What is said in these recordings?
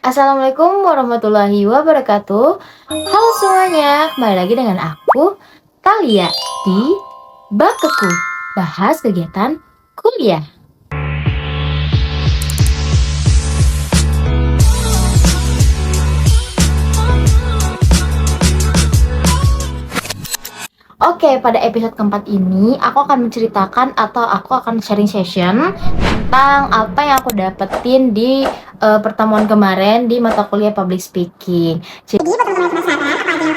Assalamualaikum warahmatullahi wabarakatuh. Halo semuanya, kembali lagi dengan aku, Talia, di Bakeku, bahas kegiatan kuliah. Oke, pada episode keempat ini aku akan menceritakan atau aku akan sharing session tentang apa yang aku dapetin di pertemuan kemarin di mata kuliah public speaking. Jadi buat teman-teman yang penasaran apa aja sih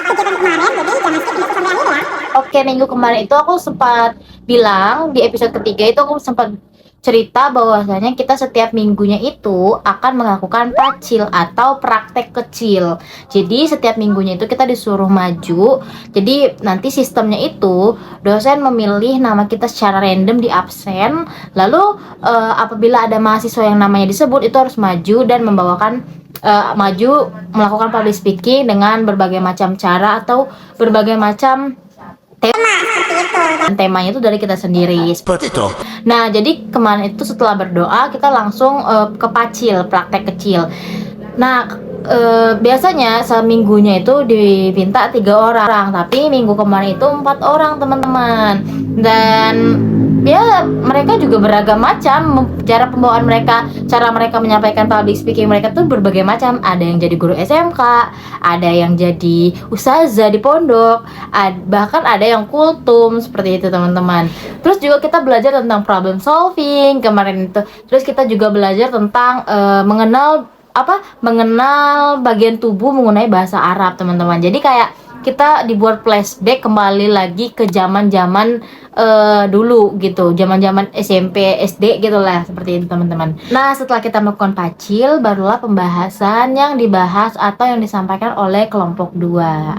kegiatan kemarin, jadi jangan skip info sampai akhir ya. Oke, minggu kemarin itu aku sempat bilang di episode ketiga itu aku sempat cerita bahwasanya kita setiap minggunya itu akan melakukan pacil atau praktek kecil. Jadi setiap minggunya itu kita disuruh maju. Jadi nanti sistemnya itu dosen memilih nama kita secara random di absen. Lalu apabila ada mahasiswa yang namanya disebut itu harus maju dan membawakan maju melakukan public speaking dengan berbagai macam cara atau berbagai macam temanya itu dari kita sendiri. Seperti itu. Nah, jadi kemarin itu setelah berdoa kita langsung ke pacil, praktek kecil. Nah, biasanya seminggunya itu diminta 3 orang, tapi minggu kemarin itu 4 orang teman-teman. Dan ya mereka juga beragam macam cara pembawaan mereka, cara mereka menyampaikan public speaking mereka tuh berbagai macam. Ada yang jadi guru SMK, ada yang jadi ustazah di pondok, bahkan ada yang kultum seperti itu teman-teman. Terus juga kita belajar tentang problem solving kemarin itu. Terus kita juga belajar tentang mengenal bagian tubuh menggunakan bahasa Arab teman-teman. Jadi kayak kita dibuat flashback kembali lagi ke zaman-zaman dulu gitu, zaman-zaman SMP, SD gitu lah, seperti itu teman-teman. Nah, setelah kita melakukan pacil, barulah pembahasan yang dibahas atau yang disampaikan oleh kelompok 2.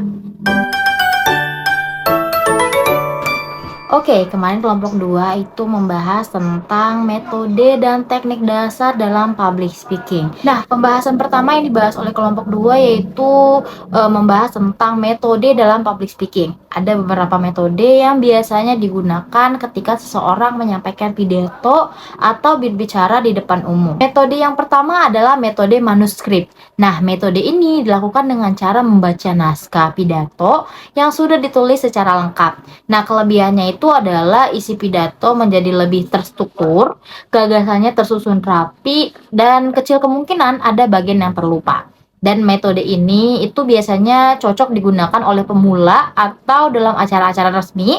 Oke, kemarin kelompok 2 itu membahas tentang metode dan teknik dasar dalam public speaking. Nah, pembahasan pertama yang dibahas oleh kelompok 2 yaitu membahas tentang metode dalam public speaking. Ada beberapa metode yang biasanya digunakan ketika seseorang menyampaikan pidato atau berbicara di depan umum. Metode yang pertama adalah metode manuskrip. Nah, metode ini dilakukan dengan cara membaca naskah pidato yang sudah ditulis secara lengkap. Nah, kelebihannya itu adalah isi pidato menjadi lebih terstruktur, gagasannya tersusun rapi, dan kecil kemungkinan ada bagian yang terlupa. Dan metode ini itu biasanya cocok digunakan oleh pemula atau dalam acara-acara resmi.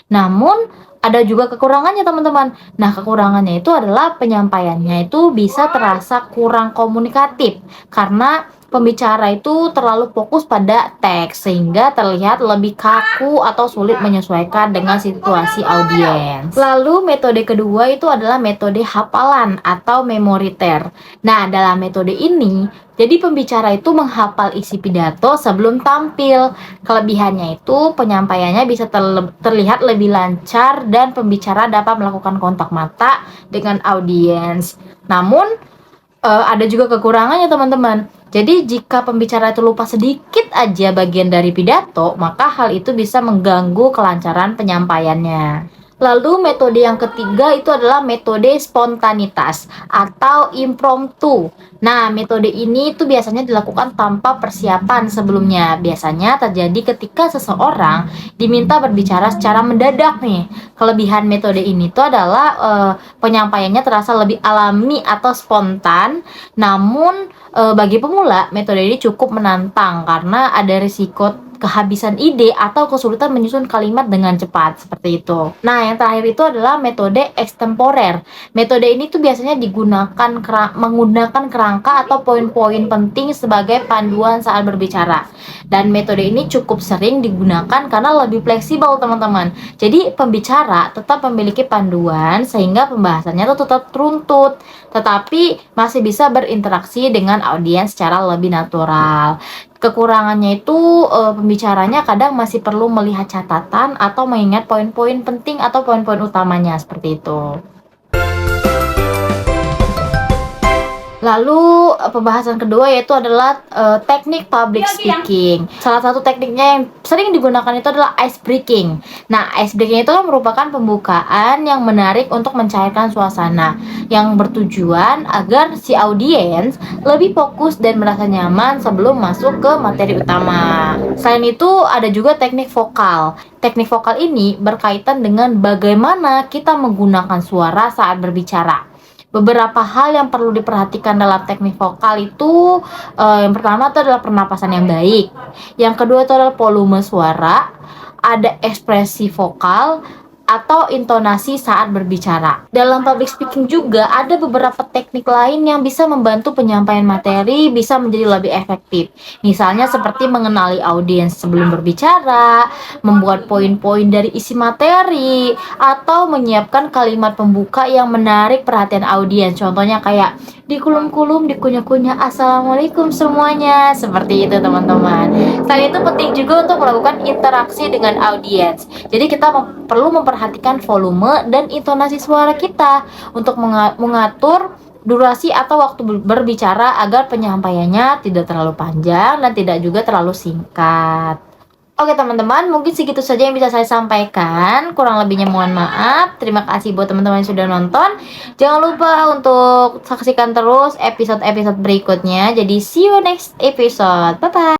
Namun ada juga kekurangannya teman-teman. Nah, kekurangannya itu adalah penyampaiannya itu bisa terasa kurang komunikatif karena pembicara itu terlalu fokus pada teks sehingga terlihat lebih kaku atau sulit menyesuaikan dengan situasi audiens. Lalu metode kedua itu adalah metode hafalan atau memoriter. Nah, dalam metode ini jadi pembicara itu menghafal isi pidato sebelum tampil. Kelebihannya itu penyampaiannya bisa terlihat lebih lancar dan pembicara dapat melakukan kontak mata dengan audiens. Namun ada juga kekurangannya teman-teman. Jadi jika pembicara itu lupa sedikit aja bagian dari pidato, maka hal itu bisa mengganggu kelancaran penyampaiannya. Lalu metode yang ketiga itu adalah metode spontanitas atau impromptu. Nah, metode ini itu biasanya dilakukan tanpa persiapan sebelumnya. Biasanya terjadi ketika seseorang diminta berbicara secara mendadak nih. Kelebihan metode ini tuh adalah penyampaiannya terasa lebih alami atau spontan. Namun bagi pemula, metode ini cukup menantang karena ada risiko kehabisan ide atau kesulitan menyusun kalimat dengan cepat seperti itu. Nah, yang terakhir itu adalah metode extemporer. Metode ini tuh biasanya digunakan menggunakan kerangka atau poin-poin penting sebagai panduan saat berbicara. Dan metode ini cukup sering digunakan karena lebih fleksibel, teman-teman. Jadi, pembicara tetap memiliki panduan sehingga pembahasannya tuh tetap runtut, tetapi masih bisa berinteraksi dengan audiens secara lebih natural. Kekurangannya itu pembicaranya kadang masih perlu melihat catatan atau mengingat poin-poin penting atau poin-poin utamanya seperti itu. Lalu pembahasan kedua yaitu adalah teknik public speaking. Salah satu tekniknya yang sering digunakan itu adalah ice breaking. Nah, ice breaking itu merupakan pembukaan yang menarik untuk mencairkan suasana, yang bertujuan agar si audiens lebih fokus dan merasa nyaman sebelum masuk ke materi utama. Selain itu, ada juga teknik vokal. Teknik vokal ini berkaitan dengan bagaimana kita menggunakan suara saat berbicara. Beberapa hal yang perlu diperhatikan dalam teknik vokal itu, yang pertama itu adalah pernapasan yang baik, yang kedua itu adalah volume suara, ada ekspresi vokal atau intonasi saat berbicara. Dalam public speaking juga ada beberapa teknik lain yang bisa membantu penyampaian materi bisa menjadi lebih efektif. Misalnya seperti mengenali audiens sebelum berbicara, membuat poin-poin dari isi materi, atau menyiapkan kalimat pembuka yang menarik perhatian audiens. Contohnya kayak dikulum-kulum, dikunyah-kunyah, assalamualaikum semuanya. Seperti itu teman-teman. Selain itu penting juga untuk melakukan interaksi dengan audiens. Jadi kita perlu memperhatikan volume dan intonasi suara kita untuk mengatur durasi atau waktu berbicara agar penyampaiannya tidak terlalu panjang dan tidak juga terlalu singkat. Oke teman-teman, mungkin segitu saja yang bisa saya sampaikan. Kurang lebihnya mohon maaf. Terima kasih buat teman-teman yang sudah nonton. Jangan lupa untuk saksikan terus episode-episode berikutnya. Jadi see you next episode. Bye bye.